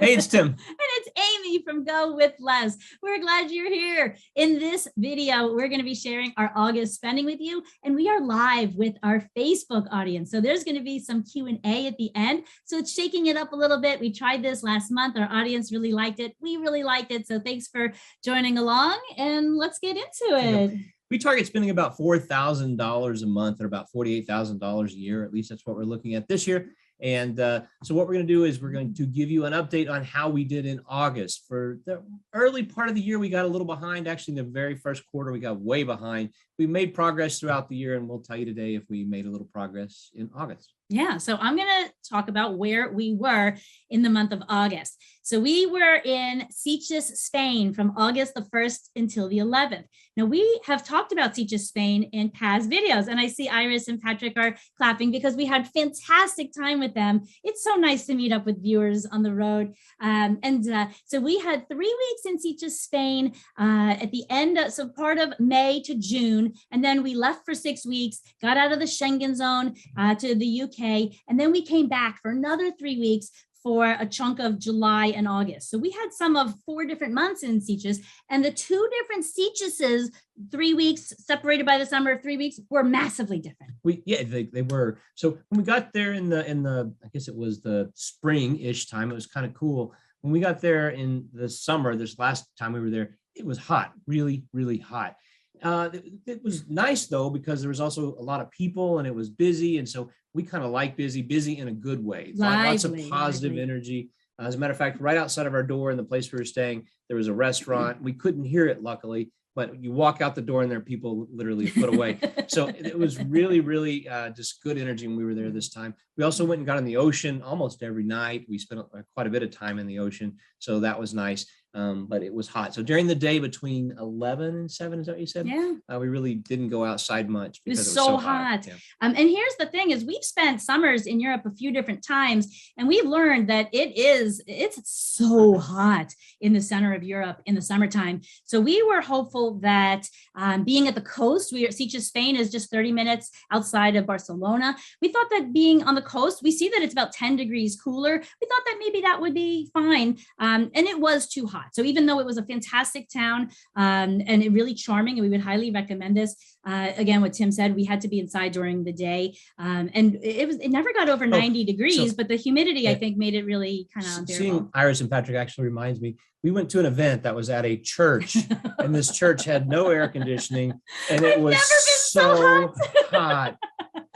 Hey, it's Tim. And it's Amy from GoWithLess. We're glad you're here. In this video, we're going to be sharing our August spending with you, and we are live with our Facebook audience. So there's going to be some Q&A at the end. So it's shaking it up a little bit. We tried this last month. Our audience really liked it. We really liked it. So thanks for joining along, and let's get into it. We target spending about $4,000 a month, or about $48,000 a year. At least that's what we're looking at this year. And so what we're going to do is we're going to give you an update on how we did in August. For the early part of the year, we got a little behind. Actually, in the very first quarter, we got way behind. We made progress throughout the year, and we'll tell you today if we made a little progress in August. Yeah, so I'm going to talk about where we were in the month of August. So we were in Sitges, Spain from August the 1st until the 11th. Now we have talked about Sitges, Spain in past videos, and I see Iris and Patrick are clapping because we had fantastic time with them. It's so nice to meet up with viewers on the road. So we had 3 weeks in Sitges, Spain at the end, so part of May to June, and then we left for 6 weeks, got out of the Schengen zone to the UK, and then we came back for another 3 weeks for a chunk of July and August. So we had some of 4 different months in Sitges, and the 2 different Sitgeses, 3 weeks separated by the summer of 3 weeks, were massively different. They were. So when we got there in the I guess it was the spring-ish time, it was kind of cool. When we got there in the summer, this last time we were there, it was hot, really, really hot. It was nice though, because there was also a lot of people and it was busy. And so we kind of like busy in a good way. Lots of positive energy. As a matter of fact, right outside of our door in the place we were staying, there was a restaurant. We couldn't hear it, luckily, but you walk out the door and there are people literally a foot away. So it was really, really just good energy when we were there this time. We also went and got in the ocean almost every night. We spent quite a bit of time in the ocean. So that was nice. But it was hot. So during the day between 11 and 7, is that what you said? Yeah. We really didn't go outside much because it was so hot. Yeah. And here's the thing is we've spent summers in Europe a few different times, and we've learned that it's so hot in the center of Europe in the summertime. So we were hopeful that being at the coast, Sitges, Spain is just 30 minutes outside of Barcelona. We thought that being on the coast, we see that it's about 10 degrees cooler. We thought that maybe that would be fine. And it was too hot. So even though it was a fantastic town and it really charming, and we would highly recommend this, again, what Tim said, we had to be inside during the day. And it never got over 90 degrees, but the humidity, I think, made it really kind of unbearable. Seeing Iris and Patrick actually reminds me, we went to an event that was at a church, and this church had no air conditioning, and it was so hot.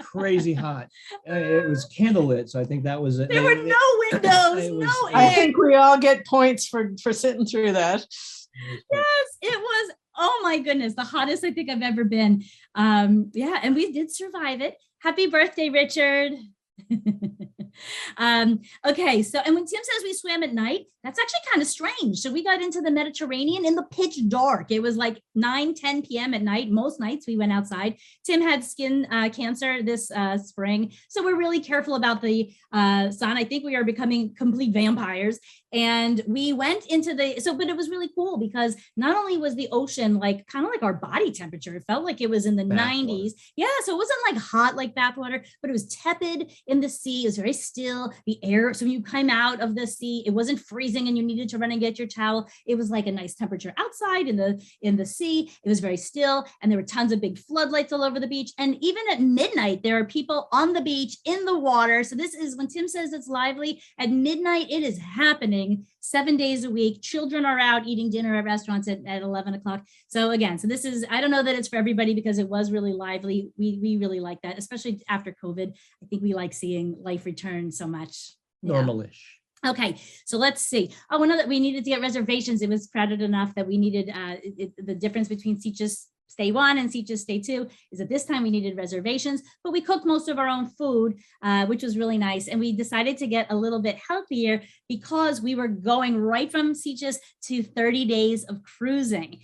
Crazy hot. It was candlelit, so I think that was it. There were no windows, no air. I think we all get points for sitting through that. Yes, it was. Oh my goodness, the hottest I think I've ever been. Yeah, and we did survive it. Happy birthday, Richard. Okay, so, and when Tim says we swam at night, that's actually kind of strange. So we got into the Mediterranean in the pitch dark. It was like 9-10 p.m. at night. Most nights we went outside. Tim had skin cancer this spring, so we're really careful about the sun. I think we are becoming complete vampires. And we went into but it was really cool because not only was the ocean like kind of like our body temperature, it felt like it was in the 90s. Yeah, so it wasn't like hot like bathwater, but it was tepid in the sea. It was very still. The air, so when you came out of the sea, it wasn't freezing and you needed to run and get your towel. It was like a nice temperature outside in the sea. It was very still, and there were tons of big floodlights all over the beach. And even at midnight, there are people on the beach in the water. So this is when Tim says it's lively. At midnight, it is happening 7 days a week. Children are out eating dinner at restaurants at 11 o'clock. So again, so this is, I don't know that it's for everybody because it was really lively. We really like that, especially after COVID. I think we like seeing life return so much. Normal-ish. Okay, so let's see. Oh, we know that we needed to get reservations. It was crowded enough that we needed the difference between Sitges Stay 1 and Sitges Stay 2 is that this time we needed reservations, but we cooked most of our own food, which was really nice. And we decided to get a little bit healthier because we were going right from Sitges to 30 days of cruising.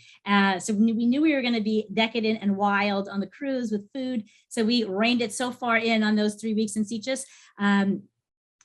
So we knew we were going to be decadent and wild on the cruise with food. So we reined it so far in on those 3 weeks in Sitges.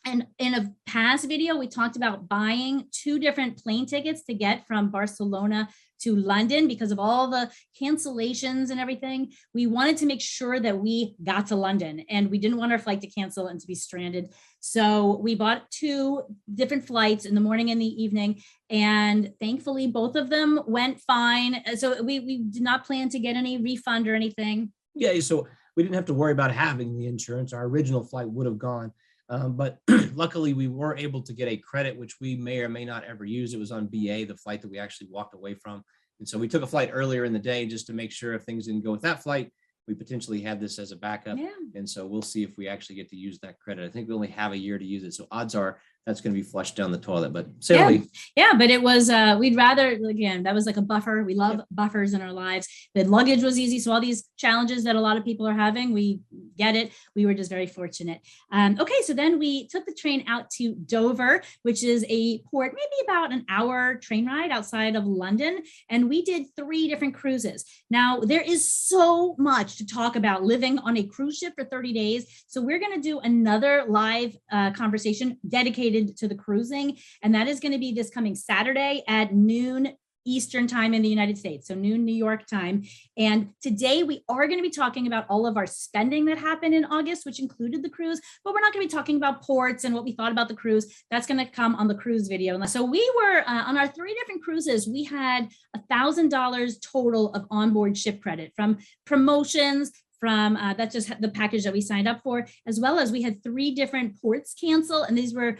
And in a past video, we talked about buying 2 different plane tickets to get from Barcelona to London because of all the cancellations and everything. We wanted to make sure that we got to London and we didn't want our flight to cancel and to be stranded. So we bought 2 different flights in the morning and the evening, and thankfully both of them went fine. So we did not plan to get any refund or anything. Yeah, so we didn't have to worry about having the insurance. Our original flight would have gone. But luckily we were able to get a credit, which we may or may not ever use. It was on BA, the flight that we actually walked away from. And so we took a flight earlier in the day just to make sure if things didn't go with that flight, we potentially had this as a backup. Yeah. And so we'll see if we actually get to use that credit. I think we only have a year to use it. So odds are that's going to be flushed down the toilet, but yeah, but it was, we'd rather, again, that was like a buffer. We love buffers in our lives. The luggage was easy. So all these challenges that a lot of people are having, we get it. We were just very fortunate. Okay. So then we took the train out to Dover, which is a port, maybe about an hour train ride outside of London. And we did 3 different cruises. Now there is so much to talk about living on a cruise ship for 30 days. So we're going to do another live conversation dedicated to the cruising. And that is going to be this coming Saturday at noon Eastern time in the United States. So noon New York time. And today we are going to be talking about all of our spending that happened in August, which included the cruise, but we're not going to be talking about ports and what we thought about the cruise. That's going to come on the cruise video. So we were on our 3 different cruises, we had $1,000 total of onboard ship credit from promotions, from that's just the package that we signed up for, as well as we had 3 different ports cancel, and these were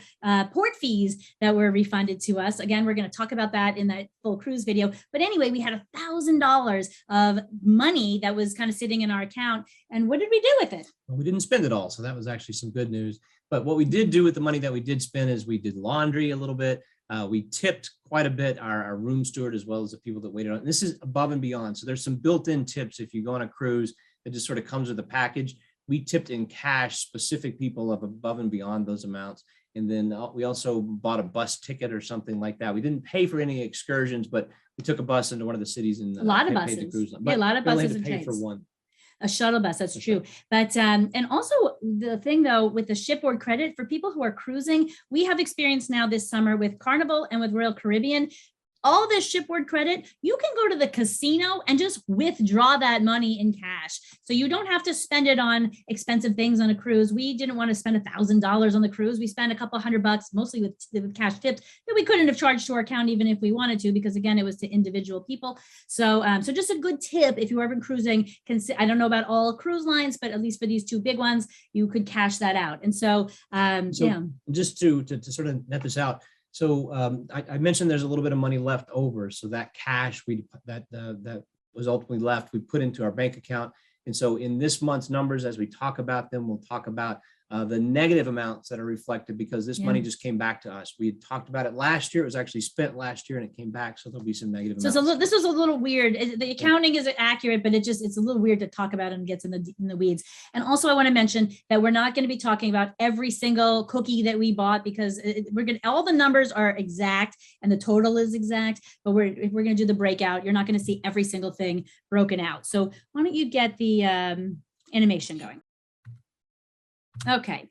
port fees that were refunded to us. Again, we're going to talk about that in that full cruise video. But anyway, we had $1,000 of money that was kind of sitting in our account. And what did we do with it? Well, we didn't spend it all. So that was actually some good news. But what we did do with the money that we did spend is we did laundry a little bit. We tipped quite a bit our room steward, as well as the people that waited on. And this is above and beyond. So there's some built-in tips if you go on a cruise. It just sort of comes with a package. We tipped in cash specific people of above and beyond those amounts. And then we also bought a bus ticket or something like that. We didn't pay for any excursions, but we took a bus into one of the cities and a lot of buses. Yeah, a lot of buses and trains. For one. A shuttle bus, that's true. But and also the thing though, with the shipboard credit for people who are cruising, we have experience now this summer with Carnival and with Royal Caribbean. All this shipboard credit, you can go to the casino and just withdraw that money in cash. So you don't have to spend it on expensive things on a cruise. We didn't want to spend $1,000 on the cruise. We spent a couple $100, mostly with cash tips that we couldn't have charged to our account even if we wanted to, because again, it was to individual people. So, so just a good tip if you're ever cruising, I don't know about all cruise lines, but at least for these 2 big ones, you could cash that out. And so, yeah. Just to sort of net this out. So I mentioned there's a little bit of money left over. So that cash that was ultimately left, we put into our bank account. And so in this month's numbers, as we talk about them, we'll talk about the negative amounts that are reflected because this money just came back to us. We had talked about it last year. It was actually spent last year and it came back. So there'll be some negative amounts. So this was a little weird. The accounting is accurate, but it's a little weird to talk about and gets in the weeds. And also I want to mention that we're not going to be talking about every single cookie that we bought because all the numbers are exact and the total is exact, but if we're going to do the breakout, you're not going to see every single thing broken out. So why don't you get the animation going? Okay.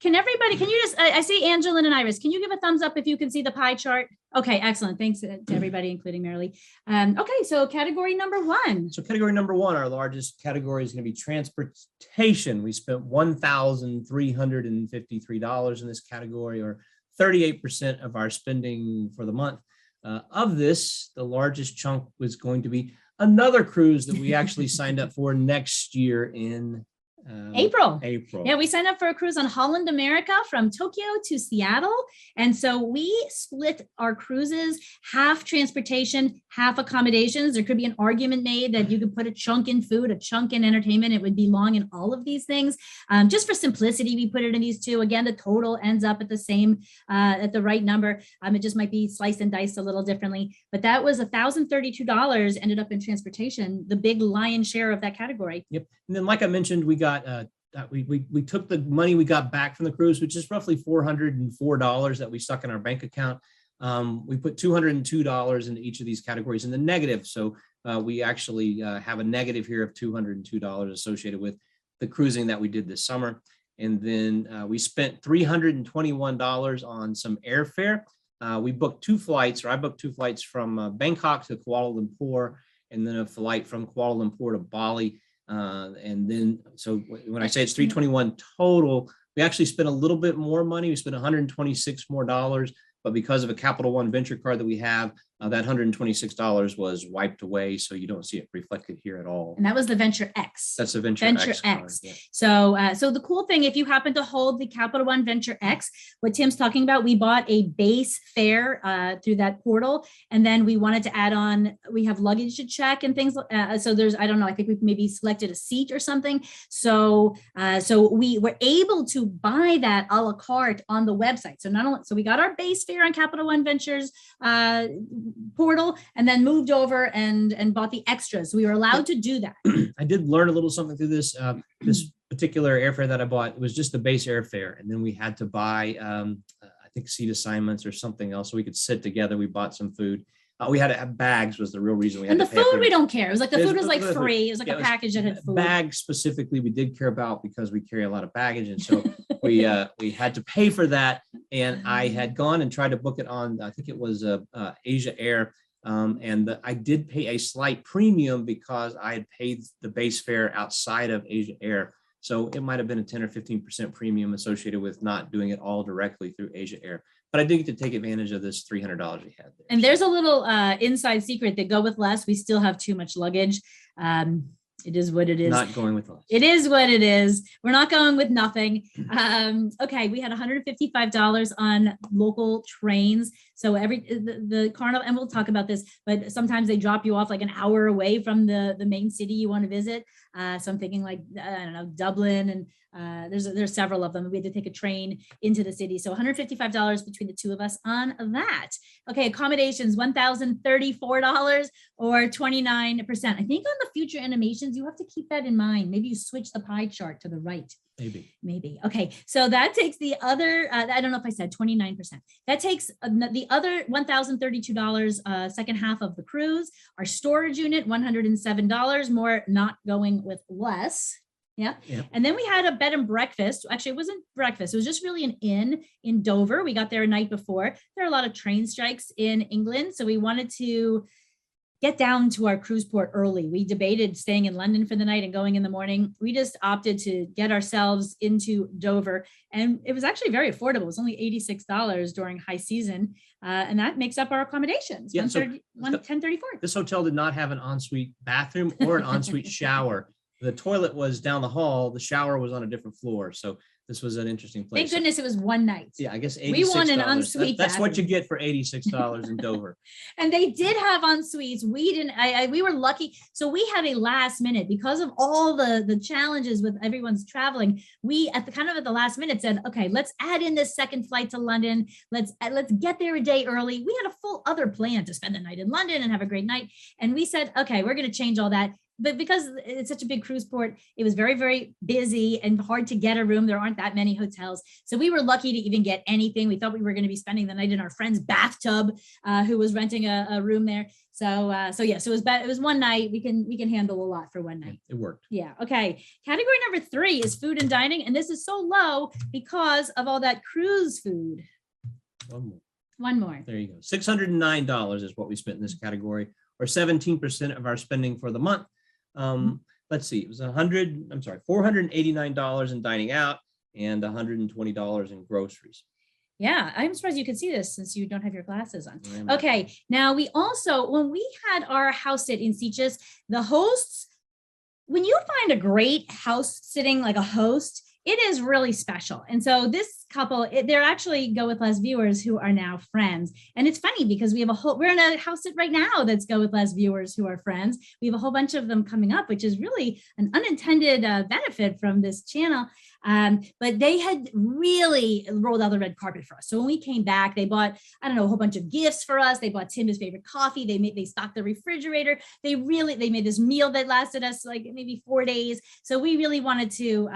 Can you just, I see Angelin and Iris, can you give a thumbs up if you can see the pie chart? Okay, excellent. Thanks to everybody, including Marilee. Okay, so category number 1. So category number 1, our largest category is going to be transportation. We spent $1,353 in this category, or 38% of our spending for the month. Of this, the largest chunk was going to be another cruise that we actually signed up for next year in April. Yeah, we signed up for a cruise on Holland America from Tokyo to Seattle. And so we split our cruises, half transportation, half accommodations. There could be an argument made that you could put a chunk in food, a chunk in entertainment. It would belong in all of these things. Just for simplicity, we put it in these 2. Again, the total ends up at the same, at the right number. It just might be sliced and diced a little differently. But that was $1,032 ended up in transportation, the big lion's share of that category. Yep. And then, like I mentioned, we got we took the money we got back from the cruise, which is roughly $404 that we stuck in our bank account. We put $202 into each of these categories in the negative. So we actually have a negative here of $202 associated with the cruising that we did this summer. And then we spent $321 on some airfare. We booked 2 flights, or I booked 2 flights from Bangkok to Kuala Lumpur, and then a flight from Kuala Lumpur to Bali. And then, so when I say it's 321 total, we actually spent a little bit more money. We spent 126 more dollars, but because of a Capital One venture card that we have, that $126 was wiped away. So you don't see it reflected here at all. And that was the Venture X. That's a Venture X. Card, yeah. So the cool thing, if you happen to hold the Capital One Venture X, what Tim's talking about, we bought a base fare through that portal, and then we wanted to add on. We have luggage to check and things. So there's, I don't know, I think we've maybe selected a seat or something. So we were able to buy that a la carte on the website. So not only, so we got our base fare on Capital One Ventures portal, and then moved over and bought the extras. We were allowed to do that. I did learn a little something through this. This particular airfare that I bought, it was just the base airfare, and then we had to buy, I think, seat assignments or something else, so we could sit together. We bought some food. We had to have bags was the real reason we had. And the to food we don't care. It was like the food was like the free. It was like a package that had food. Bags specifically we did care about because we carry a lot of baggage, and so we had to pay for that. And I had gone and tried to book it on, I think it was Asia Air. I did pay a slight premium because I had paid the base fare outside of Asia Air. So it might have been a 10 or 15% premium associated with not doing it all directly through Asia Air. But I did get to take advantage of this $300 we had there. And there's a little inside secret that GoWithLess. We still have too much luggage. It is what it is. Not going with less. It is what it is. We're not going with nothing. Okay, we had $155 on local trains. So the Carnival, and we'll talk about this, but sometimes they drop you off like an hour away from the main city you want to visit. So I'm thinking like, I don't know, Dublin, and there's several of them. We had to take a train into the city. So $155 between the two of us on that. Okay, accommodations, $1,034 or 29%. I think on the future animations, you have to keep that in mind. Maybe you switch the pie chart to the right. Maybe. Okay. So that takes the other, I don't know if I said 29%. That takes the other $1,032, second half of the cruise. Our storage unit, $107 more, not going with less. Yeah. And then we had a bed and breakfast. Actually, it wasn't breakfast. It was just really an inn in Dover. We got there a night before. There are a lot of train strikes in England. So we wanted to get down to our cruise port early. We debated staying in London for the night and going in the morning. We just opted to get ourselves into Dover, and it was actually very affordable. It was only $86 during high season, and that makes up our accommodations. Yeah, $134. This hotel did not have an ensuite bathroom or an ensuite shower. The toilet was down the hall. The shower was on a different floor. So this was an interesting place. Thank goodness it was one night. Yeah, I guess $86. We want an ensuite. That's what you get for $86 in Dover. And they did have ensuites. We didn't. We were lucky. So we had a last minute because of all the challenges with everyone's traveling. We at the last minute said, okay, let's add in this second flight to London. Let's get there a day early. We had a full other plan to spend the night in London and have a great night. And we said, okay, we're going to change all that. But because it's such a big cruise port, it was very, very busy and hard to get a room. There aren't that many hotels. So we were lucky to even get anything. We thought we were going to be spending the night in our friend's bathtub, who was renting a room there. So it was one night. We can handle a lot for one night. It worked. Yeah. Okay. Category number 3 is food and dining. And this is so low because of all that cruise food. One more. There you go. $609 is what we spent in this category, or 17% of our spending for the month. Let's see, it was $489 in dining out and $120 in groceries. Yeah, I'm surprised you could see this since you don't have your glasses on. Okay, now we also, when we had our house sit in Sitges, the hosts, when you find a great house sitting like a host, it is really special. And so this couple, they're actually GoWithLess viewers who are now friends. And it's funny because we have we're in a house sit right now that's GoWithLess viewers who are friends. We have a whole bunch of them coming up, which is really an unintended benefit from this channel. But they had really rolled out the red carpet for us. So when we came back, they bought, I don't know, a whole bunch of gifts for us. They bought Tim his favorite coffee. They stocked the refrigerator. They made this meal that lasted us like maybe 4 days. So we really wanted to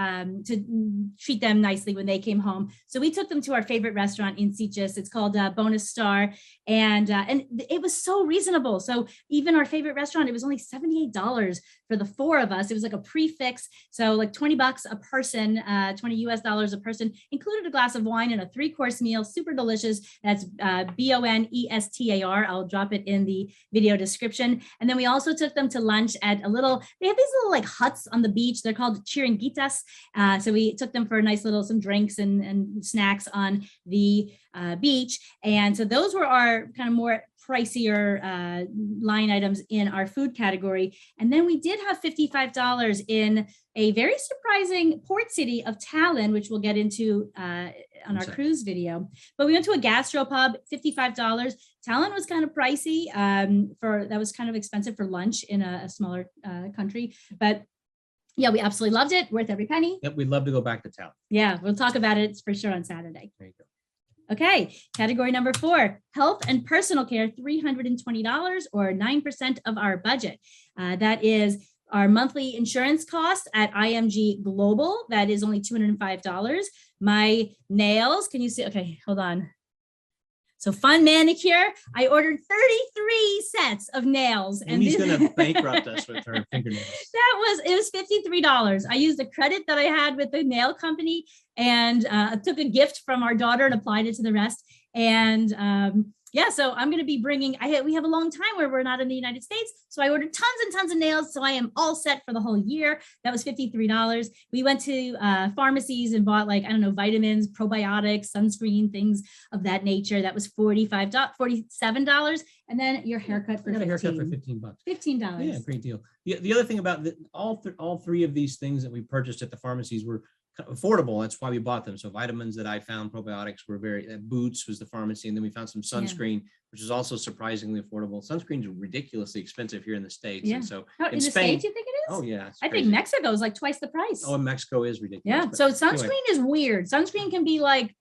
treat them nicely when they came home. So we took them to our favorite restaurant in Sitges. It's called Bonus Star, and it was so reasonable. So even our favorite restaurant, it was only $78 for the 4 of us. It was like a prefix. So like $20 a person, $20 a person, included a glass of wine and a 3-course meal, super delicious. That's BONESTAR. I'll drop it in the video description. And then we also took them to lunch at they have these little like huts on the beach. They're called chiringuitas. So we took them for a nice little, some drinks and snacks on the beach. And so those were our kind of more pricier line items in our food category. And then we did have $55 in a very surprising port city of Tallinn, which we'll get into on our cruise video. But we went to a gastropub, $55. Tallinn was kind of pricey that was kind of expensive for lunch in a smaller country. But yeah, we absolutely loved it. Worth every penny. Yep, we'd love to go back to town. Yeah, we'll talk about it for sure on Saturday. There you go. Okay, category number 4, health and personal care, $320 or 9% of our budget. That is our monthly insurance cost at IMG Global. That is only $205. My nails, can you see? Okay, hold on. So Fun Manicure, I ordered 33 sets of nails. And he's going to bankrupt us with her fingernails. It was $53. I used a credit that I had with the nail company and took a gift from our daughter and applied it to the rest. And yeah, so I'm going to be bringing, we have a long time where we're not in the United States. So I ordered tons and tons of nails. So I am all set for the whole year. That was $53. We went to pharmacies and bought vitamins, probiotics, sunscreen, things of that nature. That was $47. And then your haircut for $15. Haircut for $15. $15. Yeah, great deal. The other thing about all 3 of these things that we purchased at the pharmacies were affordable. That's why we bought them. So vitamins that I found, probiotics were Boots was the pharmacy. And then we found some sunscreen, which is also surprisingly affordable. Sunscreen's ridiculously expensive here in the States. Yeah. And so in Spain, States, you think it is? Oh yeah. I think Mexico is like twice the price. Oh, and Mexico is ridiculous. Yeah. So sunscreen is weird. Sunscreen can be like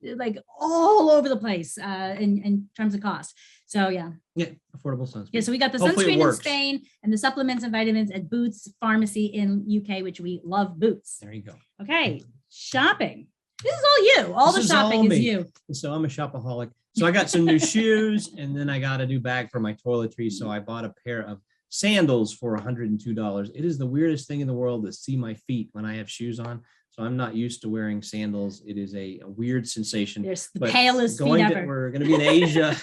all over the place in terms of cost. So yeah. Yeah, affordable sunscreen. Yeah, so we got the sunscreen in Spain and the supplements and vitamins at Boots Pharmacy in UK, which we love Boots. There you go. Okay, shopping. This is all you. All the shopping is you. So I'm a shopaholic. So I got some new shoes, and then I got a new bag for my toiletries. So I bought a pair of sandals for $102. It is the weirdest thing in the world to see my feet when I have shoes on. So I'm not used to wearing sandals. It is a weird sensation. There's the palest feet ever. We're going to be in Asia.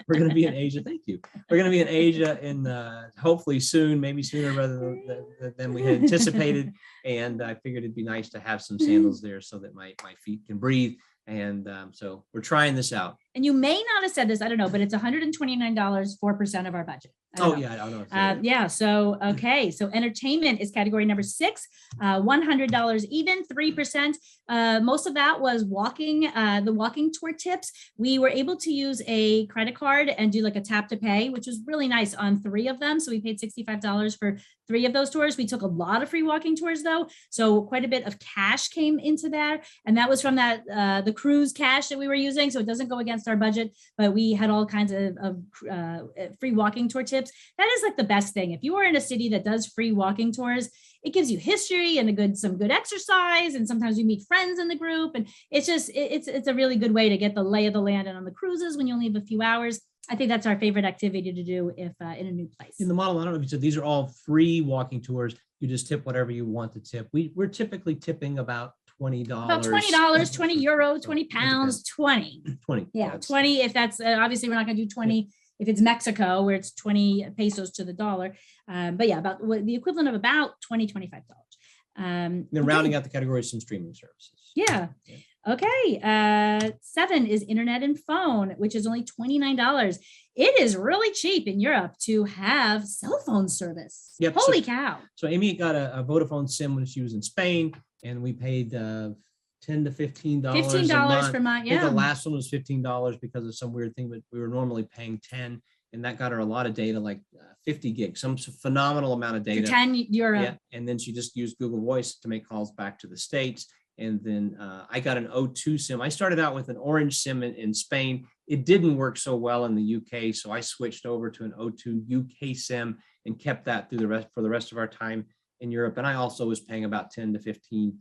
We're going to be in Asia. Thank you. We're going to be in Asia hopefully soon, maybe sooner rather than we had anticipated. And I figured it'd be nice to have some sandals there so that my feet can breathe. And so we're trying this out. And you may not have said this, I don't know, but it's $129, 4% of our budget. Oh, yeah, I don't know. Yeah. So, okay. So entertainment is category number 6, $100 even, 3%. Most of that was the walking tour tips. We were able to use a credit card and do like a tap to pay, which was really nice on 3 of them. So we paid $65 for 3 of those tours. We took a lot of free walking tours though. So quite a bit of cash came into that. And that was from the cruise cash that we were using. So it doesn't go against our budget, but we had all kinds of free walking tour tips. That is like the best thing. If you are in a city that does free walking tours, it gives you history and some good exercise. And sometimes you meet friends in the group. And it's just, it's a really good way to get the lay of the land. And on the cruises, when you only have a few hours, I think that's our favorite activity to do if in a new place. In the model, I don't know if you said, these are all free walking tours. You just tip whatever you want to tip. We're typically tipping about $20. About $20, 20 euro, 20 pounds, 20. 20. Yeah, 20. If that's obviously we're not going to do 20 if it's Mexico where it's 20 pesos to the dollar. But yeah, about the equivalent of about $20, $25. Then rounding out the categories, some streaming services. Yeah. Okay. 7 is internet and phone, which is only $29. It is really cheap in Europe to have cell phone service. Yep. Holy cow. So Amy got a Vodafone SIM when she was in Spain, and we paid $10 to $15 $15 per month. Yeah. I think the last one was $15 because of some weird thing, but we were normally paying 10, and that got her a lot of data, like 50 gigs, some phenomenal amount of data. For 10 euro. Yeah. And then she just used Google Voice to make calls back to the States. And then I got an O2 SIM. I started out with an Orange SIM in Spain. It didn't work so well in the UK, so I switched over to an O2 UK SIM and kept that for the rest of our time in Europe. And I also was paying about 10 to 15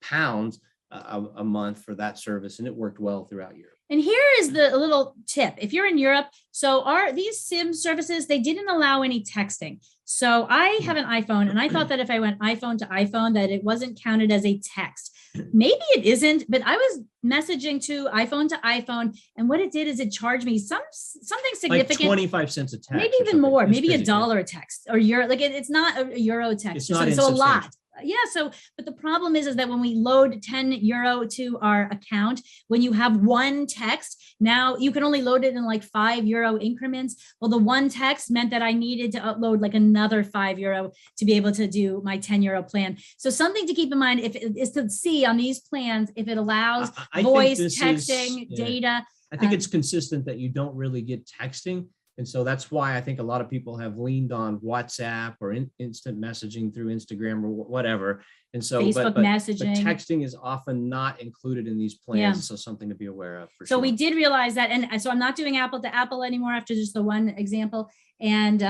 pounds a month for that service, and it worked well throughout Europe. And here is the little tip. If you're in Europe, so these SIM services, they didn't allow any texting. So I have an iPhone, and I thought that if I went iPhone to iPhone, that it wasn't counted as a text. Maybe it isn't, but I was messaging to iPhone, and what it did is it charged me something Like significant, 25 cents a text. maybe or even something. more, It's maybe crazy. $1 a text or euro. Like it's not a euro text, It's or not something, so a lot. insubstantial. Yeah. So, but the problem is that when we load 10 euro to our account, when you have one text, now you can only load it in like 5 euro increments. Well, the one text meant that I needed to upload like another 5 euro to be able to do my 10 euro plan. So something to keep in mind if it is to see on these plans, if it allows I think voice, this is- texting, yeah. data. I think it's consistent that you don't really get texting. And so that's why I think a lot of people have leaned on WhatsApp or instant messaging through Instagram or whatever. And so, Facebook but messaging. texting is often not included in these plans. Yeah. So something to be aware of. For So sure. we did realize that, and so I'm not doing Apple to Apple anymore after just the one example. And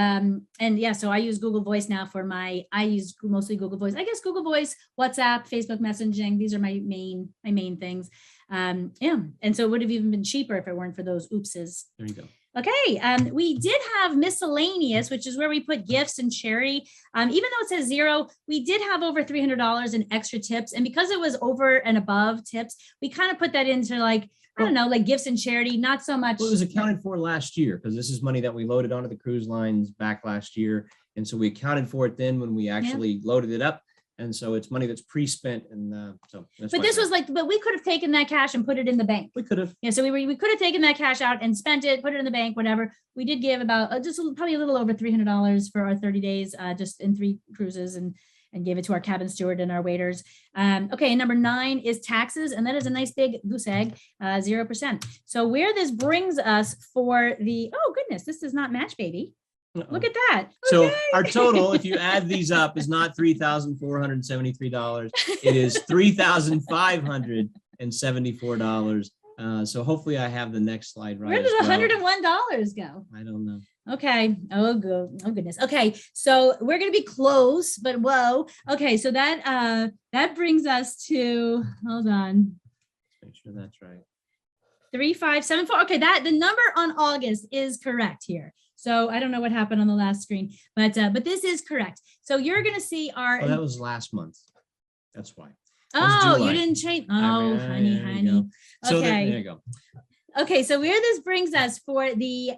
yeah, so I use Google Voice now for I use mostly Google Voice. I guess Google Voice, WhatsApp, Facebook messaging. These are my main things. Yeah, and so it would have even been cheaper if it weren't for those oopses. There you go. Okay, we did have miscellaneous, which is where we put gifts and charity. Even though it says 0, we did have over $300 in extra tips. And because it was over and above tips, we kind of put that into like, I don't know, like gifts and charity, not so much. Well, it was accounted for last year because this is money that we loaded onto the cruise lines back last year. And so we accounted for it then when we actually loaded it up. And so it's money that's pre-spent. And so that's But this was like, but we could have taken that cash and put it in the bank. we could have. Yeah, so we could have taken that cash out and spent it, put it in the bank, whatever. We did give about probably a little over $300 for our 30 days, just in 3 cruises, and gave it to our cabin steward and our waiters. Okay, and number 9 is taxes, and that is a nice big goose egg, 0%. So where this brings us for the, oh goodness, this does not match, baby. Look at that. So Okay. our total, if you add these up, is not $3,473. It is $3,574. So hopefully I have the next slide right. Where as did well. $101 go? I don't know. Okay. Oh, good. Oh, goodness. Okay. So we're going to be close, but whoa. Okay. So that brings us to, hold on. Make sure that's right. 3574. Okay. The number on August is correct here. So I don't know what happened on the last screen, but this is correct. So you're going to see our. Oh, that was last month. That's why. Oh, you July. didn't change. Oh, honey. So Okay. there you go. Okay, so where this brings us for the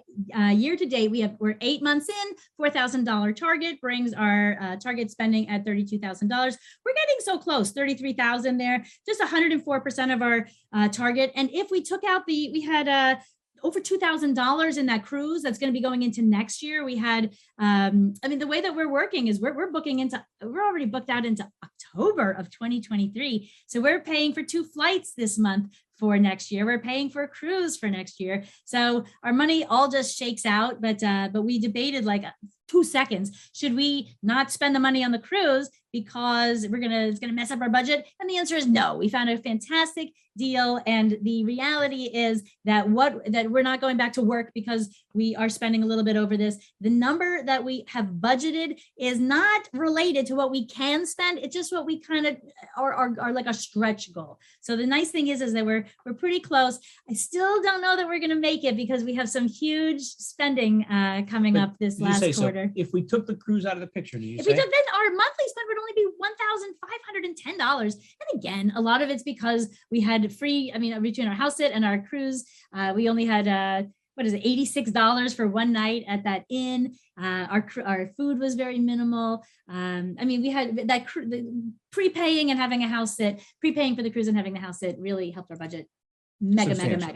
year to date, we're 8 months in, $4,000 target brings our target spending at $32,000. We're getting so close, 33,000 there, just 104% of our target. And if we took out we had over $2,000 in that cruise that's going to be going into next year. We had, I mean, the way that we're working is we're already booked out into October of 2023. So we're paying for 2 flights this month for next year. We're paying for a cruise for next year. So our money all just shakes out, but we debated like 2 seconds. Should we not spend the money on the cruise because it's gonna mess up our budget? And the answer is no. We found a fantastic deal, and the reality is that we're not going back to work because we are spending a little bit over this. The number that we have budgeted is not related to what we can spend. It's just what we kind of are like a stretch goal. So the nice thing is that we're pretty close. I still don't know that we're going to make it because we have some huge spending coming But up this did you last say so? quarter. If we took the cruise out of the picture, did you If say? we took, then our monthly spend would only be $1,510. And again, a lot of it's because we had free, I mean, between our house sit and our cruise, we only had, $86 for one night at that inn. Our food was very minimal. I mean, we had that prepaying and having a house sit, prepaying for the cruise and having the house sit really helped our budget. Mega.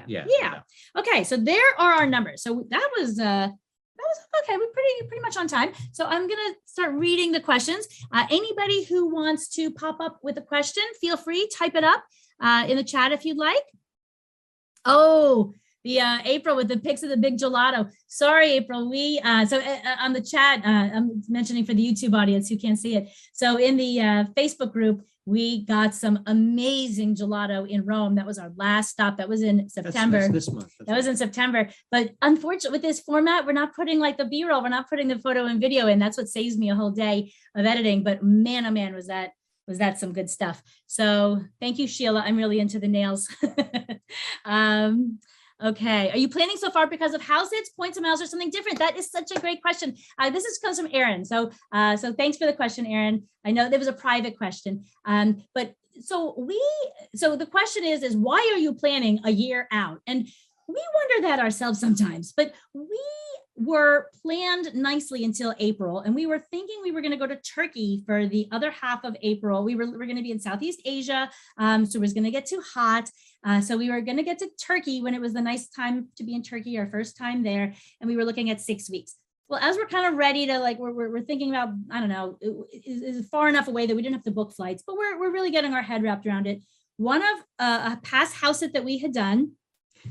Yeah. Okay, so there are our numbers. So that was okay. We're pretty much on time. So I'm gonna start reading the questions. Anybody who wants to pop up with a question, feel free, type it up in the chat if you'd like. Oh, the April with the pics of the big gelato. Sorry, April. We on the chat, I'm mentioning for the YouTube audience who can't see it. So in the Facebook group, we got some amazing gelato in Rome. That was our last stop. That was in September. That's this month. That was in September. But unfortunately, with this format, we're not putting like the B-roll. We're not putting the photo and video in. That's what saves me a whole day of editing. But man, oh man, was that some good stuff. So thank you, Sheila. I'm really into the nails. Okay. Are you planning so far because of house sits, points and miles, or something different? That is such a great question. Comes from Aaron. So thanks for the question, Aaron. I know there was a private question. But so the question is why are you planning a year out? And we wonder that ourselves sometimes, but we were planned nicely until April, and we were thinking we were going to go to Turkey for the other half of April. We're going to be in Southeast Asia, so it was going to get too hot. So we were going to get to Turkey when it was the nice time to be in Turkey, our first time there, and we were looking at 6 weeks. Well, as we're kind of ready to we're thinking about, I don't know, is far enough away that we didn't have to book flights, but we're really getting our head wrapped around it. One of a past house sit that we had done,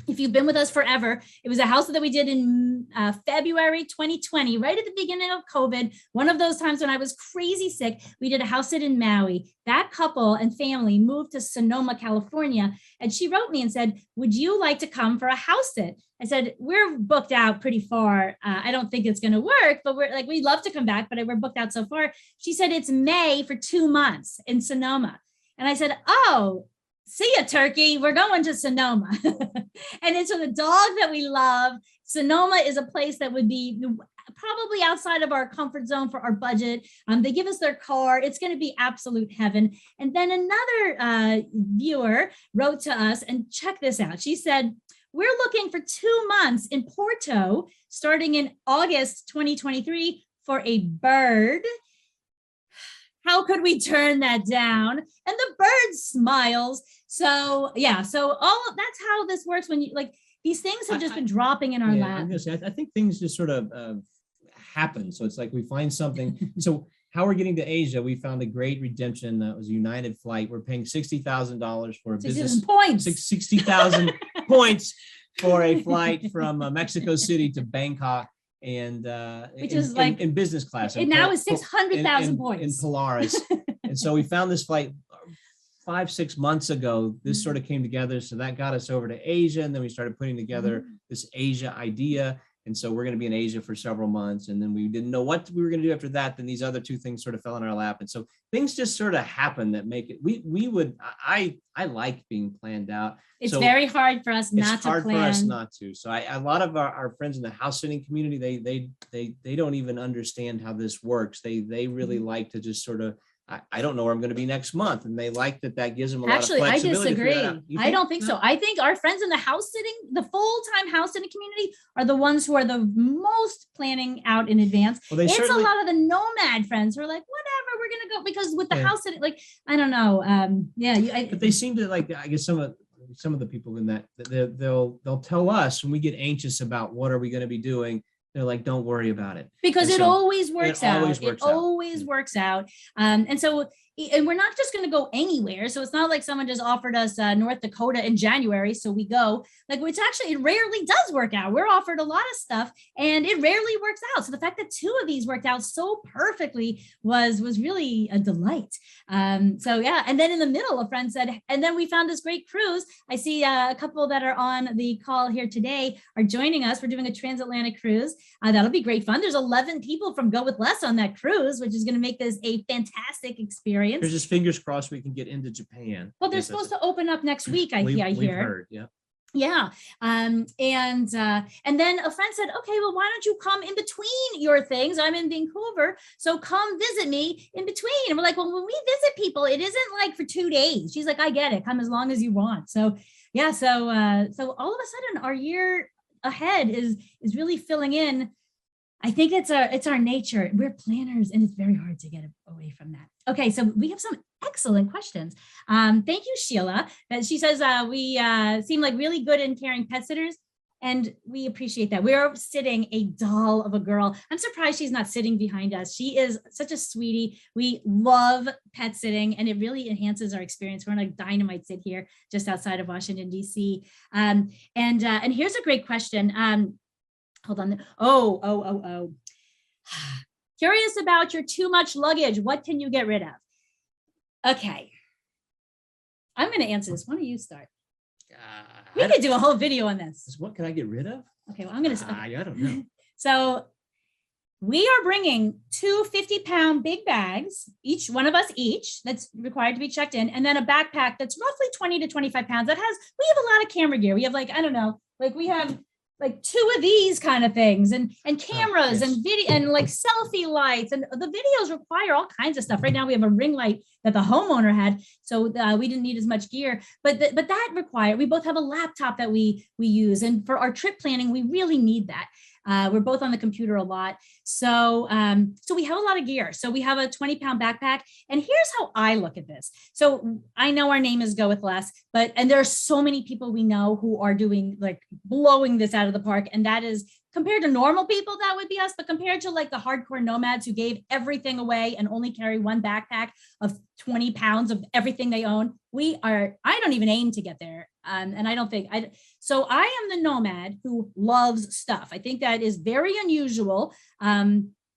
if you've been with us forever, it was a house that we did in February 2020, right at the beginning of COVID. One of those times when I was crazy sick, we did a house sit in Maui. That couple and family moved to Sonoma, California. And she wrote me and said, would you like to come for a house sit? I said, we're booked out pretty far. I don't think it's going to work, but we'd love to come back, but we're booked out so far. She said, it's May for 2 months in Sonoma. And I said, oh, see ya, Turkey. We're going to Sonoma. And it's for the dog that we love. Sonoma is a place that would be probably outside of our comfort zone for our budget. They give us their car. It's going to be absolute heaven. And then another viewer wrote to us, and check this out. She said, we're looking for 2 months in Porto, starting in August 2023 for a bird. How could we turn that down? And the bird smiles. So yeah, so that's how this works when you these things have just been dropping in our lap. I'm gonna say, I think things just sort of happen. So it's like we find something. So how we're getting to Asia, we found a great redemption. That was a United flight. We're paying $60,000 for a business points. 60,000 points for a flight from Mexico City to Bangkok. And which is in business class. It now is 600,000 points in Polaris. And so we found this flight 5-6 months ago. This sort of came together. So that got us over to Asia. And then we started putting together this Asia idea. And so we're going to be in Asia for several months. And then we didn't know what we were going to do after that. Then these other two things sort of fell in our lap. And so things just sort of happen that make it, I like being planned out. It's very hard for us not to plan. It's hard for us not to. So a lot of our friends in the house sitting community, they don't even understand how this works. They really like to just sort of, I don't know where I'm going to be next month. And they like that gives them a lot of flexibility. Actually, I disagree. I don't think so. I think our friends in the house sitting, the full-time house sitting community are the ones who are the most planning out in advance. Well, it's a lot of the Nomad friends who are like, whatever, we're going to go, because with the house sitting, I don't know. But they seem to I guess some of the people in that they'll tell us when we get anxious about what are we going to be doing. They're like, don't worry about it. Because it always works out. It always works out. And we're not just going to go anywhere. So it's not like someone just offered us North Dakota in January. So we go. It rarely does work out. We're offered a lot of stuff and it rarely works out. So the fact that 2 of these worked out so perfectly was really a delight. So yeah. And then in the middle, a friend said, and then we found this great cruise. I see a couple that are on the call here today are joining us. We're doing a transatlantic cruise. That'll be great fun. There's 11 people from GoWithLess on that cruise, which is going to make this a fantastic experience. There's just fingers crossed we can get into Japan. Well, they're supposed to open up next week. I hear. We've heard, yeah. Yeah. And then a friend said, okay, well, why don't you come in between your things? I'm in Vancouver, so come visit me in between. And we're like, well, when we visit people, it isn't like for 2 days. She's like, I get it. Come as long as you want. So yeah. So all of a sudden our year ahead is really filling in. I think it's our nature. We're planners and it's very hard to get away from that. Okay, so we have some excellent questions. Thank you, Sheila. She says we seem like really good and caring pet sitters, and we appreciate that. We're sitting a doll of a girl. I'm surprised she's not sitting behind us. She is such a sweetie. We love pet sitting, and it really enhances our experience. We're on a dynamite sit here just outside of Washington, D.C. And here's a great question. Hold on. Oh. Curious about your too much luggage. What can you get rid of? Okay. I'm going to answer this. Why don't you start? We could do a whole video on this. What can I get rid of? Okay, well, I'm going to. I don't know. So We are bringing two 50-pound big bags, each one of us each, that's required to be checked in, and then a backpack that's roughly 20 to 25 pounds. We have a lot of camera gear. We have like, I don't know, like we have like two of these kind of things and cameras and video and like selfie lights, and the videos require all kinds of stuff. Right now we have a ring light that the homeowner had, so we didn't need as much gear, but that required, we both have a laptop that we use, and for our trip planning we really need that. We're both on the computer a lot. So we have a lot of gear. So we have a 20-pound backpack. And here's how I look at this. So I know our name is GoWithLess, and there are so many people we know who are doing like blowing this out of the park. And that is, compared to normal people, that would be us. But compared to like the hardcore nomads who gave everything away and only carry one backpack of 20 pounds of everything they own, I don't even aim to get there. And I don't think so I am the nomad who loves stuff. I think that is very unusual.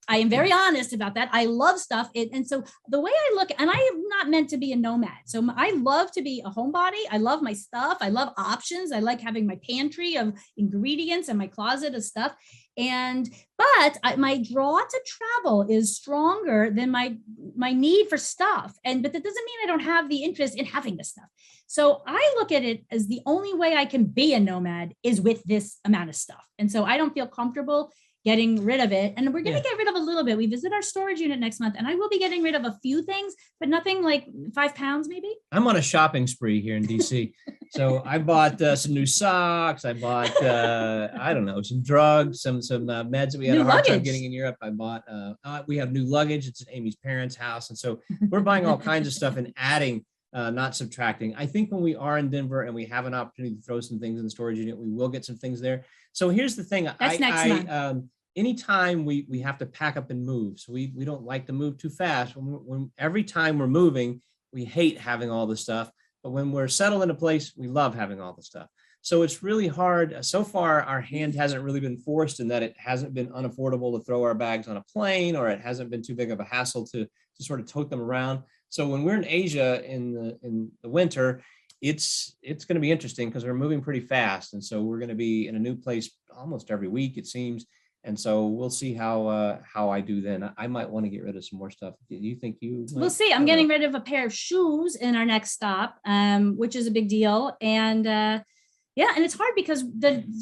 I am very honest about that. I love stuff. And so the way I look, and I am not meant to be a nomad. So I love to be a homebody. I love my stuff. I love options. I like having my pantry of ingredients and my closet of stuff. But my draw to travel is stronger than my need for stuff. But that doesn't mean I don't have the interest in having this stuff. So I look at it as the only way I can be a nomad is with this amount of stuff. And so I don't feel comfortable getting rid of it. And we're going to get rid of a little bit. We visit our storage unit next month, and I will be getting rid of a few things, but nothing like 5 pounds maybe. I'm on a shopping spree here in DC. So I bought some new socks. I bought, I don't know, some drugs, some meds that we had a hard time getting in Europe. I bought, we have new luggage. It's at Amy's parents' house. And so we're buying all kinds of stuff and adding, not subtracting. I think when we are in Denver and we have an opportunity to throw some things in the storage unit, we will get some things there. So here's the thing. That's next month. Anytime we have to pack up and move, so we don't like to move too fast. When every time we're moving, we hate having all the stuff. But when we're settled in a place, we love having all the stuff. So it's really hard. So far, our hand hasn't really been forced in that it hasn't been unaffordable to throw our bags on a plane, or it hasn't been too big of a hassle to sort of tote them around. So when we're in Asia in the winter, it's going to be interesting because we're moving pretty fast. And so we're going to be in a new place almost every week, it seems. And so we'll see how I do then. I might want to get rid of some more stuff. Do you think you might? We'll see. I'm getting rid of a pair of shoes in our next stop, which is a big deal. And and it's hard because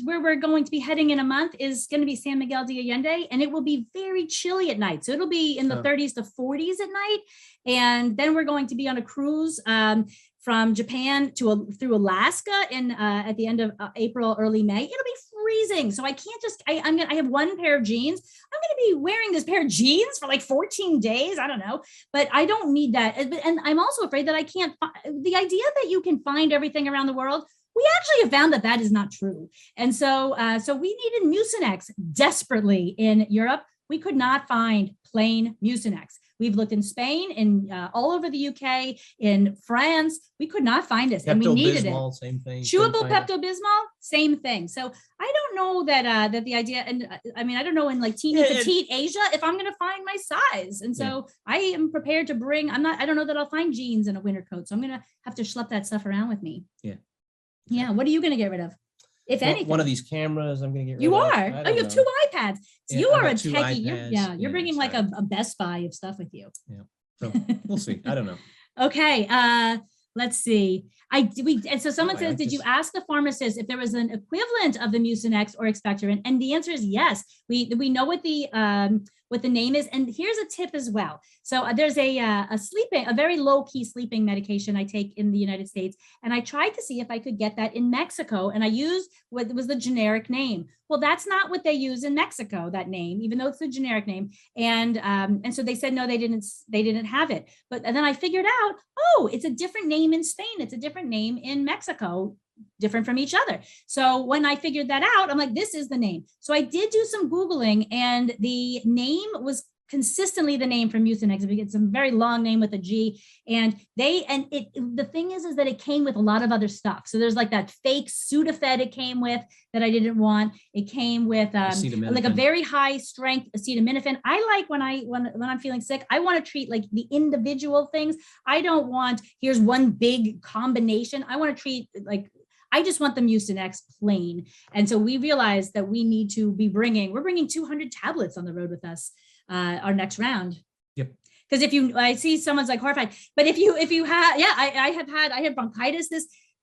where we're going to be heading in a month is going to be San Miguel de Allende, and it will be very chilly at night. So it'll be in the 30s to 40s at night. And then we're going to be on a cruise from Japan through Alaska at the end of April, early May. It'll be freezing. So I can't just, I have one pair of jeans. I'm going to be wearing this pair of jeans for like 14 days. I don't know, but I don't need that. And I'm also afraid that I can't, the idea that you can find everything around the world, we actually have found that is not true. And so we needed Mucinex desperately in Europe. We could not find plain Mucinex. We've looked in Spain, in all over the UK, in France. We could not find this, and we needed it. Same thing. Chewable Pepto-Bismol, same thing. So I don't know that the idea, and I mean, I don't know in like teeny petite Asia if I'm going to find my size. And so I am prepared to bring. I don't know that I'll find jeans in a winter coat, so I'm going to have to schlep that stuff around with me. Yeah. Yeah. What are you going to get rid of? If anything, one of these cameras, I'm going to get rid of. You are. Oh, you have 2 iPads. So you are a techie. iPads. You're bringing like a Best Buy of stuff with you. Yeah. So we'll see. I don't know. Okay. Let's see. And so someone says, did you ask the pharmacist if there was an equivalent of the Mucinex or expectorant? And the answer is yes. We know what the name is. And here's a tip as well. So there's a very low key sleeping medication I take in the United States. And I tried to see if I could get that in Mexico. And I used what was the generic name. Well, that's not what they use in Mexico, that name, even though it's the generic name. And so they said, no, they didn't have it. But then I figured out, oh, it's a different name in Spain. It's a different name in Mexico, different from each other. So when I figured that out, I'm like, this is the name. So I did do some Googling, and the name was consistently the name for Mucinex. It's a very long name with a G. And the thing is that it came with a lot of other stuff. So there's like that fake Sudafed it came with that I didn't want. It came with like a very high strength acetaminophen. I like when I'm feeling sick, I want to treat like the individual things. I don't want, here's one big combination. I want to treat like, I just want the Mucinex plain. And so we realized that we need to be we're bringing 200 tablets on the road with us our next round. Yep. Because I see someone's like horrified, but if you have, yeah, I had bronchitis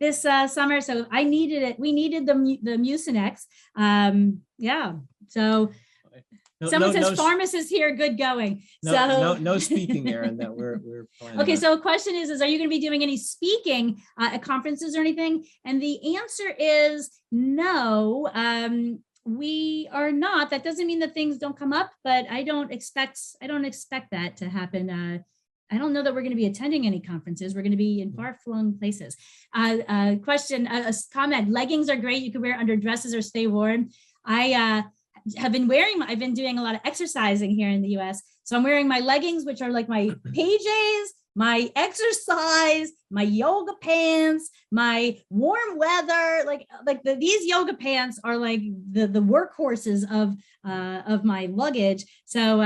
this summer, so I needed it. We needed the Mucinex. Yeah. So someone says pharmacist here, good going. No speaking, Aaron. That we're planning. Okay, so the question is are you going to be doing any speaking at conferences or anything? And the answer is no. We are not. That doesn't mean that things don't come up, but I don't expect that to happen. I don't know that we're going to be attending any conferences. We're going to be in far-flung places. Question, a comment, leggings are great. You can wear under dresses or stay warm. I've been doing a lot of exercising here in the US. So I'm wearing my leggings, which are like my PJs, my exercise, my yoga pants, my warm weather, these yoga pants are like the workhorses of my luggage. So,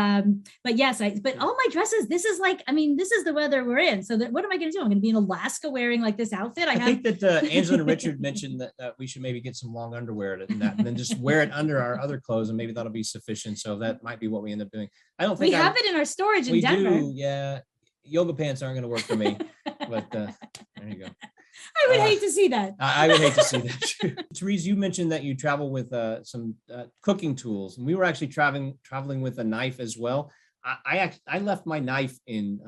but yes, but all my dresses, this is the weather we're in. So what am I going to do? I'm going to be in Alaska wearing like this outfit. I think that Angela and Richard mentioned that we should maybe get some long underwear and then just wear it under our other clothes, and maybe that'll be sufficient. So that might be what we end up doing. I don't think we have it in our storage in Denver. Do, yeah. Yoga pants aren't going to work for me, but there you go. I would hate to see that. I would hate to see that. Therese, you mentioned that you travel with some cooking tools, and we were actually traveling with a knife as well. I left my knife in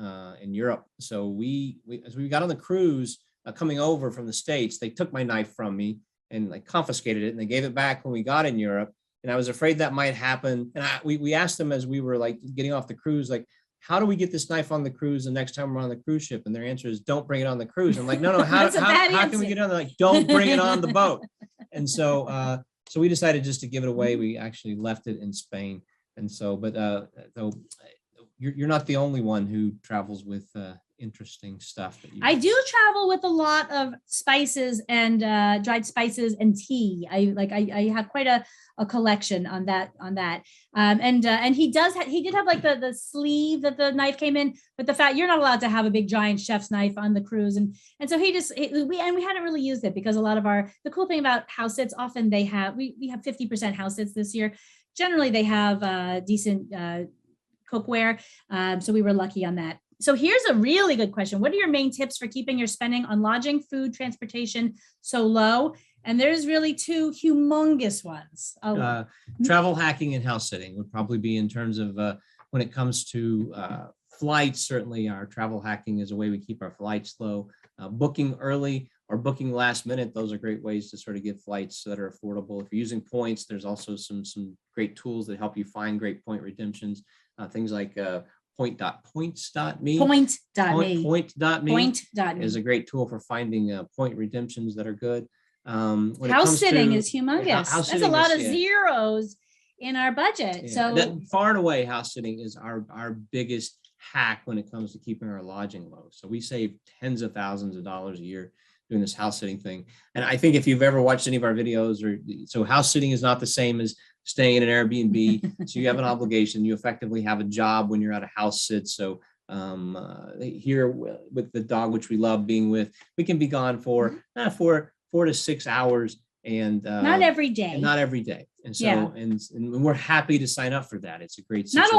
Europe, so we as we got on the cruise coming over from the States, they took my knife from me and like confiscated it, and they gave it back when we got in Europe. And I was afraid that might happen. And we asked them as we were like getting off the cruise, like, how do we get this knife on the cruise the next time we're on the cruise ship? And their answer is, don't bring it on the cruise. I'm like, no, how can we get it on? They're like, don't bring it on the boat. And so we decided just to give it away. We actually left it in Spain. And so, but though you're not the only one who travels with interesting stuff. I do travel with a lot of spices and dried spices and tea. I have quite a collection on that. And he did have like the sleeve that the knife came in, but the fact you're not allowed to have a big giant chef's knife on the cruise. And so we hadn't really used it because a lot of the cool thing about house sits, often we have 50% house sits this year. Generally they have decent cookware. So we were lucky on that. So here's a really good question. What are your main tips for keeping your spending on lodging, food, transportation so low? And there's really two humongous ones. Travel hacking and house sitting would probably be in terms of when it comes to flights. Certainly our travel hacking is a way we keep our flights low. Booking early or booking last minute, those are great ways to sort of get flights that are affordable. If you're using points, there's also some great tools that help you find great point redemptions. Things like point.points.me. Point.me is a great tool for finding point redemptions that are good. House sitting is humongous. That's a lot of zeros in our budget. Yeah. So far and away, house sitting is our biggest hack when it comes to keeping our lodging low. So we save tens of thousands of dollars a year doing this house sitting thing. And I think if you've ever watched any of our videos, so house sitting is not the same as staying in an Airbnb. So you have an obligation. You effectively have a job when you're at a house sit. So here with the dog, which we love being with, we can be gone for 4 to 6 hours, and not every day. Not every day. And so, yeah. and we're happy to sign up for that. It's a great situation.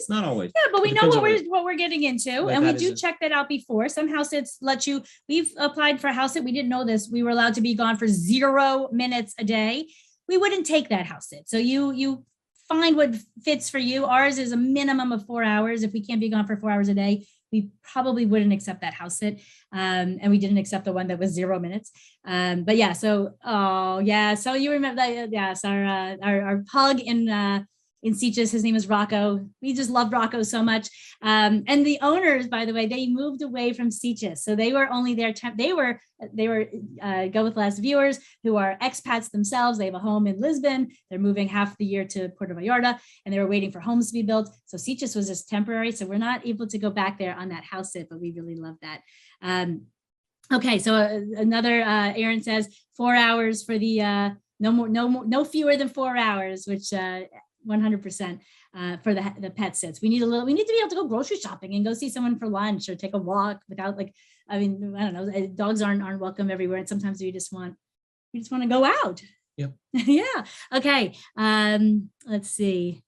Not always. Yeah, but we know what we're getting into, but and we do check that out before. Some house sits let you. We've applied for a house sit. We didn't know this. We were allowed to be gone for 0 minutes a day. We wouldn't take that house sit. So you find what fits for you. Ours is a minimum of 4 hours. If we can't be gone for 4 hours a day, we probably wouldn't accept that house sit. And we didn't accept the one that was 0 minutes. But yeah, so, so you remember that, yes, our pug in Sitges, his name is Rocco. We just love Rocco so much. And the owners, by the way, they moved away from Sitges. So they were only there, they were GoWithLess viewers who are expats themselves. They have a home in Lisbon. They're moving half the year to Puerto Vallarta, and they were waiting for homes to be built. So Sitges was just temporary. So we're not able to go back there on that house sit, but we really love that. Okay, so another Aaron says 4 hours for the no fewer than 4 hours, which 100% for the pet sits. We need to be able to go grocery shopping and go see someone for lunch or take a walk without I don't know, dogs aren't welcome everywhere. And sometimes we just want We just want to go out. Yep. Yeah. Okay. Let's see.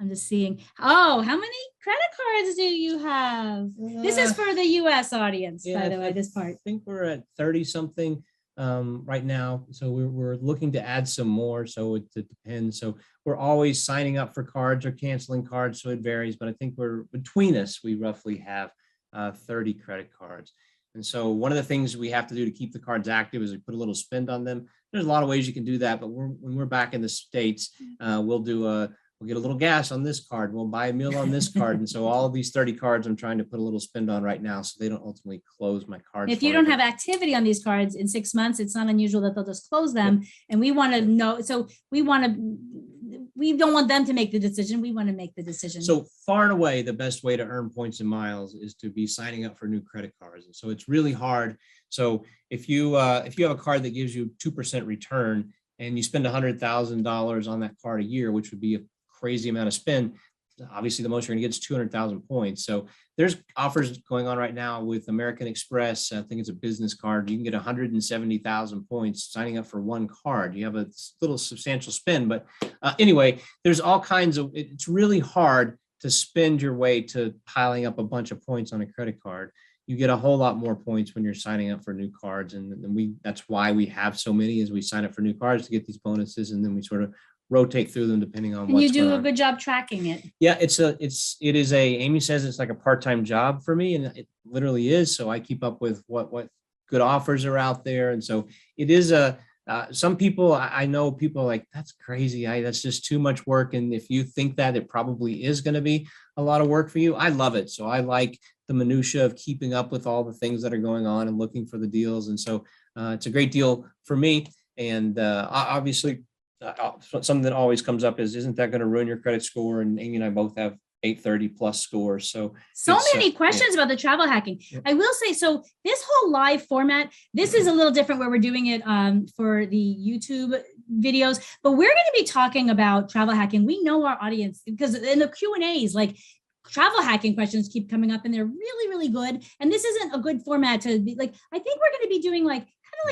I'm just seeing. Oh, how many credit cards do you have? This is for the US audience, by the way, this part. I think we're at 30 something right now. So we're looking to add some more. So it depends. So we're always signing up for cards or canceling cards. So it varies, but I think we're between us, we roughly have 30 credit cards. And so one of the things we have to do to keep the cards active is we put a little spend on them. There's a lot of ways you can do that, but when we're back in the States, we'll get a little gas on this card. We'll buy a meal on this card. And so all of these 30 cards, I'm trying to put a little spend on right now so they don't ultimately close my cards. If you don't have activity on these cards in 6 months, it's not unusual that they'll just close them. Yep. And we want to know, so we don't want them to make the decision. We want to make the decision. So far and away, the best way to earn points and miles is to be signing up for new credit cards. And so it's really hard. So if you have a card that gives you 2% return and you spend $100,000 on that card a year, which would be a crazy amount of spend, obviously the most you're going to get is 200,000 points. So there's offers going on right now with American Express. I think it's a business card. You can get 170,000 points signing up for one card. You have a little substantial spend, but anyway, there's all kinds of, it's really hard to spend your way to piling up a bunch of points on a credit card. You get a whole lot more points when you're signing up for new cards. And that's why we have so many, is we sign up for new cards to get these bonuses. And then we sort of rotate through them depending on what you do a good job tracking it. Yeah, it is Amy says it's like a part-time job for me, and it literally is. So I keep up with what good offers are out there. And so it is some people, I know people are like, that's crazy. That's just too much work. And if you think that, it probably is going to be a lot of work for you. I love it. So I like the minutia of keeping up with all the things that are going on and looking for the deals. And so it's a great deal for me. And obviously, something that always comes up is, isn't that going to ruin your credit score? And Amy and I both have 830 plus scores. So many questions about the travel hacking. Yep. I will say, so this whole live format, this is a little different where we're doing it for the YouTube videos, but we're going to be talking about travel hacking. We know our audience because in the Q&As, like travel hacking questions keep coming up and they're really, really good. And this isn't a good format to be like, I think we're going to be doing like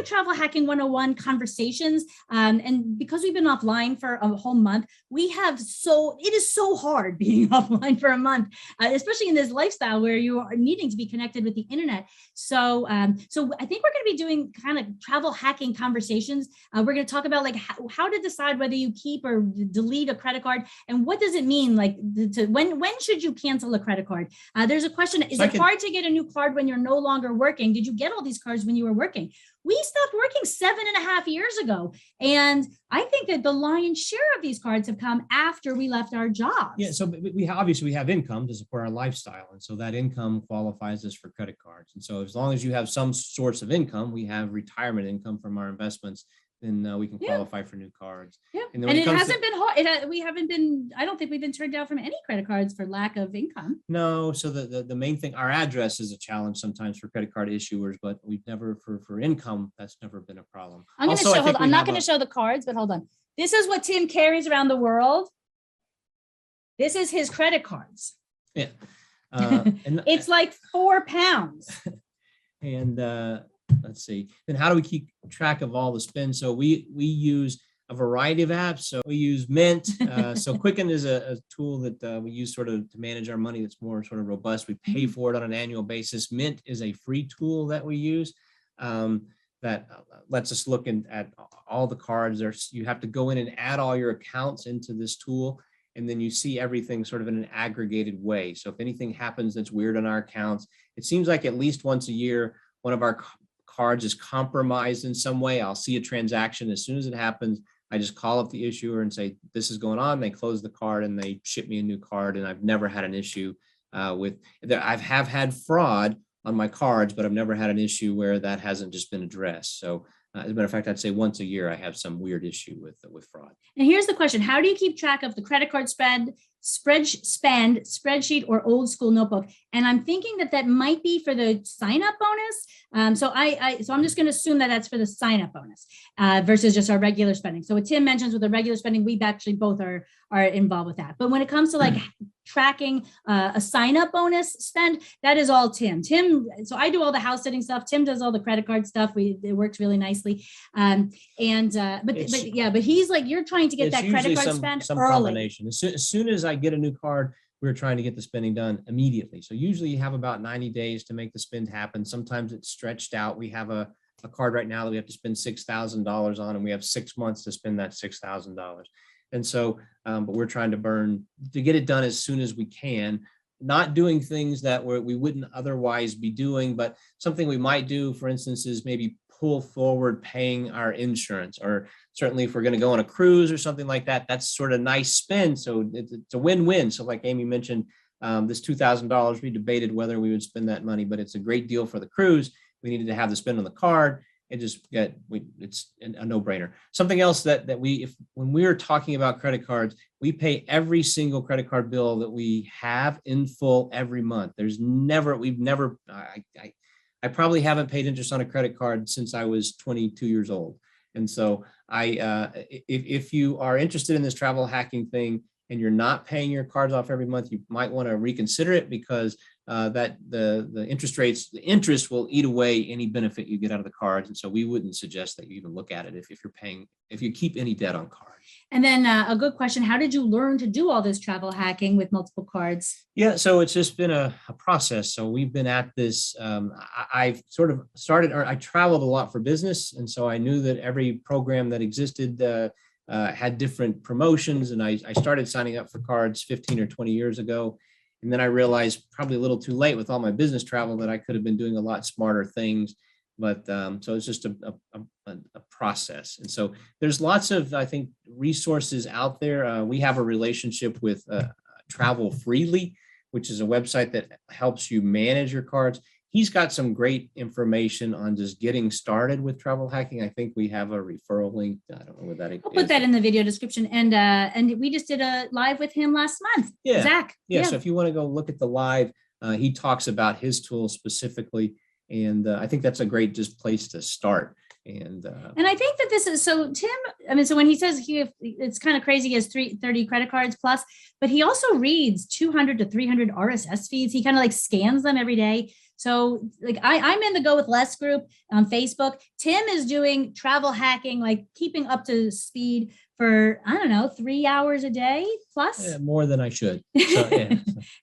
travel hacking 101 conversations. And because we've been offline for a whole month, it is so hard being offline for a month, especially in this lifestyle where you are needing to be connected with the internet. So I think we're going to be doing kind of travel hacking conversations. We're going to talk about like how to decide whether you keep or delete a credit card. And what does it mean? Like when should you cancel a credit card? There's a question. Is it hard to get a new card when you're no longer working? Did you get all these cards when you were working? We stopped working 7.5 years ago. And I think that the lion's share of these cards have come after we left our jobs. Yeah, so we have income to support our lifestyle. And so that income qualifies us for credit cards. And so as long as you have some source of income, we have retirement income from our investments, then we can qualify for new cards. Yeah. And it hasn't been hard. I don't think we've been turned down from any credit cards for lack of income. No. So the main thing, our address is a challenge sometimes for credit card issuers, but we've never, for income, that's never been a problem. I'm not going to show the cards, but hold on. This is what Tim carries around the world. This is his credit cards. Yeah. And it's like 4 pounds. And let's see. Then how do we keep track of all the spend? So we use a variety of apps. So we use Mint. So Quicken is a tool that we use sort of to manage our money that's more sort of robust. We pay for it on an annual basis. Mint is a free tool that we use that lets us look at all the cards. You have to go in and add all your accounts into this tool, and then you see everything sort of in an aggregated way. So if anything happens that's weird on our accounts, it seems like at least once a year, one of our cards is compromised in some way. I'll see a transaction. As soon as it happens, I just call up the issuer and say, this is going on. They close the card and they ship me a new card. And I've never had an issue I have had fraud on my cards, but I've never had an issue where that hasn't just been addressed. So as a matter of fact, I'd say once a year, I have some weird issue with fraud. And here's the question. How do you keep track of the credit card spend spend spreadsheet or old school notebook. And I'm thinking that might be for the sign up bonus. So I'm just going to assume that that's for the sign up bonus versus just our regular spending. So what Tim mentions with the regular spending, we actually both are involved with that. But when it comes to like tracking a sign up bonus spend, that is all Tim. So I do all the house sitting stuff. Tim does all the credit card stuff. It works really nicely. But he's like, you're trying to get that credit card spend some early. combination. As soon as I get a new card, we're trying to get the spending done immediately. So usually you have about 90 days to make the spend happen. Sometimes it's stretched out. We have a card right now that we have to spend $6,000 on, and we have 6 months to spend that $6,000. And so, but we're trying to get it done as soon as we can, not doing things that we wouldn't otherwise be doing, but something we might do, for instance, is maybe pull forward paying our insurance, or certainly if we're going to go on a cruise or something like that, that's sort of nice spend. So it's a win-win. So like Amy mentioned, this $2,000, we debated whether we would spend that money, but it's a great deal for the cruise. We needed to have the spend on the card. It's a no-brainer. Something else that when we're talking about credit cards, we pay every single credit card bill that we have in full every month. I probably haven't paid interest on a credit card since I was 22 years old. And so if you are interested in this travel hacking thing and you're not paying your cards off every month, you might want to reconsider it, because that the interest will eat away any benefit you get out of the cards. And so we wouldn't suggest that you even look at it if you keep any debt on cards. And then a good question, how did you learn to do all this travel hacking with multiple cards? Yeah, so it's just been a process. So we've been at this, I've sort of started, or I traveled a lot for business. And so I knew that every program that existed had different promotions. And I started signing up for cards 15 or 20 years ago. And then I realized, probably a little too late with all my business travel, that I could have been doing a lot smarter things. But so it's just a process. And so there's lots of, I think, resources out there. We have a relationship with Travel Freely, which is a website that helps you manage your cards. He's got some great information on just getting started with travel hacking. I think we have a referral link. I don't know what that is. I'll put that in the video description. And we just did a live with him last month. Yeah. Zach. Yeah. So if you want to go look at the live, he talks about his tools specifically. And I think that's a great just place to start. And I think that this is, so Tim, I mean, so when he says it's kind of crazy, he has 30 credit cards plus, but he also reads 200 to 300 RSS feeds. He kind of like scans them every day. So like I'm in the GoWithLess group on Facebook. Tim is doing travel hacking, like keeping up to speed for, I don't know, 3 hours a day plus. Yeah, more than I should. So, yeah.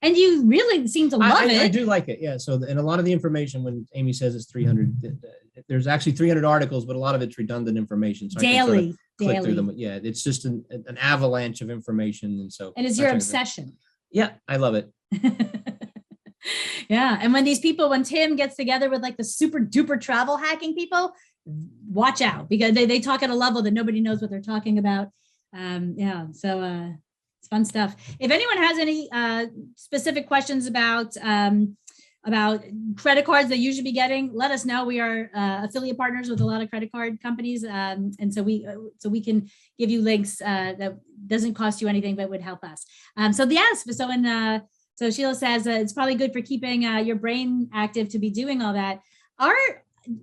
And you really seem to love it. I do like it. Yeah. So, and a lot of the information, when Amy says it's 300, there's actually 300 articles, but a lot of it's redundant information. So daily. Click through them. Yeah. It's just an avalanche of information. And so. And it's your obsession. Yeah. I love it. Yeah. And when Tim gets together with like the super duper travel hacking people, watch out, because they talk at a level that nobody knows what they're talking about. So it's fun stuff. If anyone has any specific questions about credit cards that you should be getting, let us know. We are affiliate partners with a lot of credit card companies. And so we can give you links that doesn't cost you anything, but would help us. So Sheila says it's probably good for keeping your brain active to be doing all that.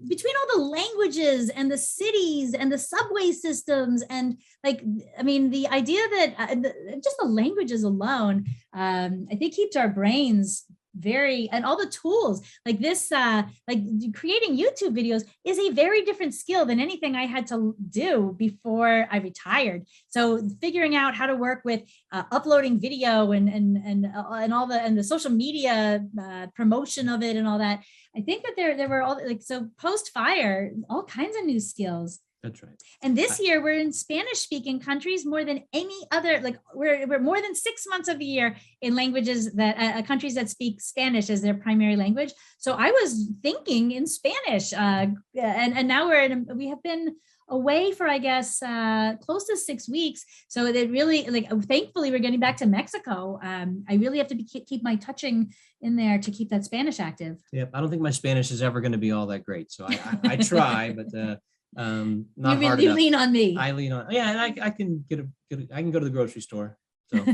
Between all the languages and the cities and the subway systems, and like, I mean, the idea that just the languages alone, I think keeps our brains and all the tools like this, like creating YouTube videos is a very different skill than anything I had to do before I retired. So figuring out how to work with uploading video and all the social media promotion of it and all that. I think that there were all like, so post fire, all kinds of new skills. That's right. And this year we're in Spanish speaking countries more than any other, like we're more than 6 months of the year in languages that countries that speak Spanish as their primary language. So I was thinking in Spanish and now we have been away for, I guess, close to 6 weeks. So it really, like, thankfully we're getting back to Mexico. I really have to keep my touching in there to keep that Spanish active. Yeah. I don't think my Spanish is ever going to be all that great. So I try, but not hard enough. You lean on me. I lean on, yeah, and I can I can go to the grocery store. So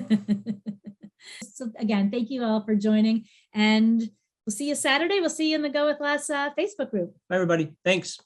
So again, thank you all for joining, and we'll see you Saturday. We'll see you in the GoWithLess Facebook group. bye, everybody. Thanks.